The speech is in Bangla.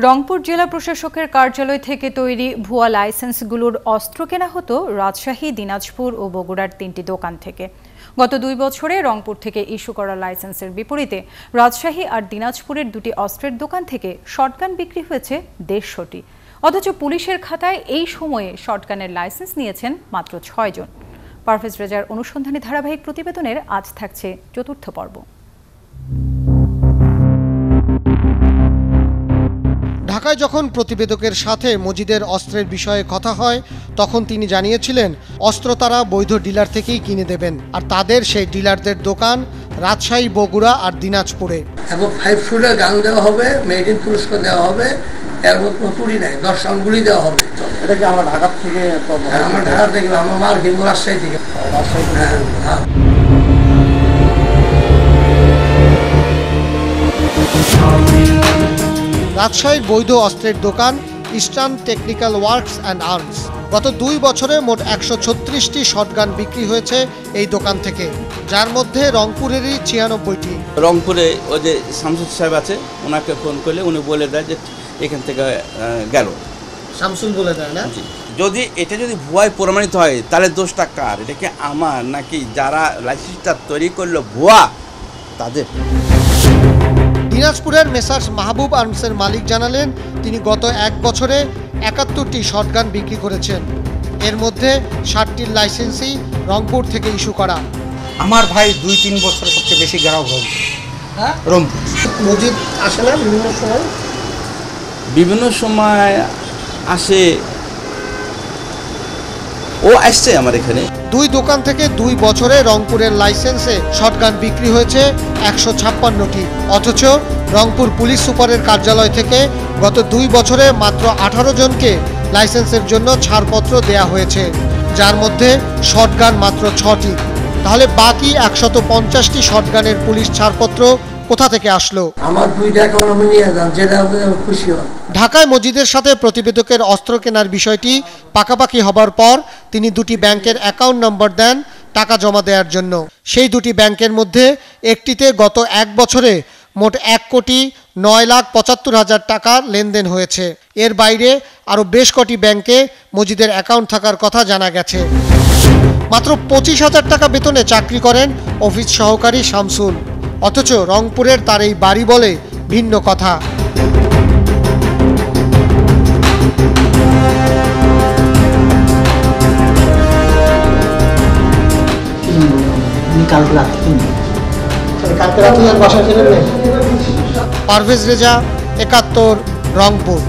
রংপুর জেলা প্রশাসকের কার্যালয় থেকে তৈরি ভুয়া লাইসেন্সগুলোর অস্ত্র কেনা হতো রাজশাহী, দিনাজপুর ও বগুড়ার ৩টি দোকান থেকে। গত ২ বছরে রংপুর থেকে ইস্যু করা লাইসেন্সের বিপরীতে রাজশাহী আর দিনাজপুরের ২টি অস্ত্রের দোকান থেকে শটগান বিক্রি হয়েছে ১৫০টি। অথচ পুলিশের খাতায় এই সময়ে শটগানের লাইসেন্স নিয়েছেন মাত্র ৬ জন। পারভেজ রেজার অনুসন্ধানী ধারাবাহিক প্রতিবেদনের আজ থাকছে চতুর্থ পর্ব। ঢাকায় যখন প্রতিবেদকের সাথে মজিদের অস্ত্রের বিষয়ে কথা হয়, তখন তিনি জানিয়েছিলেন অস্ত্র তারা বৈধ ডিলার থেকেই কিনে দেবেন, আর তাদের সেই ডিলারদের দোকান রাজশাহী, বগুড়া আর দিনাজপুরে। এবং 5 শুটার গান দেওয়া হবে, মেড ইন পুরস্কার দেওয়া হবে, এর মধ্যে পুরি নাই 10 রাউন্ড গুলি দেওয়া হবে। এটা কি আমার ঢাকা থেকে? আমার ঢাকা থেকে, আমার মাল কিনবো রাজশাহী থেকে। রাজশাহীর বৈধ অস্ত্রের দোকান eastern technical works and arms. গত 2 বছরে মোট 136টি শটগান বিক্রি হয়েছে এই দোকান থেকে, যার মধ্যে রংপুরেরই 96টি। রংপুরে ওই যে শামসুল সাহেব আছে, ওনাকে ফোন করলে উনি বলে দেয় যে এখান থেকে গেল। শামসুল বলে দেয় না? যদি এটা যদি ভুয়ায় প্রমাণিত হয় তাহলে দোষটা কার? এটা কি আমার নাকি যারা লাইসেন্সটা তৈরি করলো ভুয়া তাদের? দিনাজপুরের মেসার্স মাহবুব আর্মসের মালিক জানালেন, তিনি গত 1 বছরে 71টি শটগান বিক্রি করেছেন। এর মধ্যে 60টির লাইসেন্সই রংপুর থেকে ইস্যু করা। আমার ভাই 2-3 বছর সবচেয়ে বেশি গ্রাহক রংপুর। হ্যাঁ, রংপুর। মজিদ আসে না বিভিন্ন সময় আসে, ও আসছে আমার এখানে। 2 দোকান থেকে 2 বছরে রংপুরের লাইসেন্সে শটগান বিক্রি হয়েছে 156টি। অথচ রংপুর পুলিশ সুপারের কার্যালয় থেকে গত 2 বছরে মাত্র 18 জনকে লাইসেন্সের জন্য ছাড়পত্র দেয়া হয়েছে, যার মধ্যে শটগান মাত্র 6টি। তাহলে বাকি 150টি শটগানের পুলিশ ছাড়পত্র কোথা থেকে আসলো? আমার 2টা অ্যাকাউন্ট আমি নিয়ে যান, যেটা খুশি হয়। ঢাকায় মজিদের সাথে প্রতিবেদকের অস্ত্র কেনার বিষয়টি পাকাপাকি হবার পর তিনি 2টি ব্যাংকের অ্যাকাউন্ট নম্বর দেন টাকা জমা দেওয়ার জন্য। সেই 2টি ব্যাংকের মধ্যে একটিতে গত 1 বছরে মোট 1,09,75,000 টাকা লেনদেন হয়েছে। এর বাইরে আরও বেশ কটি ব্যাংকে মজিদের অ্যাকাউন্ট থাকার কথা জানা গেছে। মাত্র 25,000 টাকা বেতনে চাকরি করেন অফিস সহকারী শামসুল। অথচ রংপুরের তার এই বাড়ি বলে ভিন্ন কথা। পারভেজ রেজা, 71, রংপুর।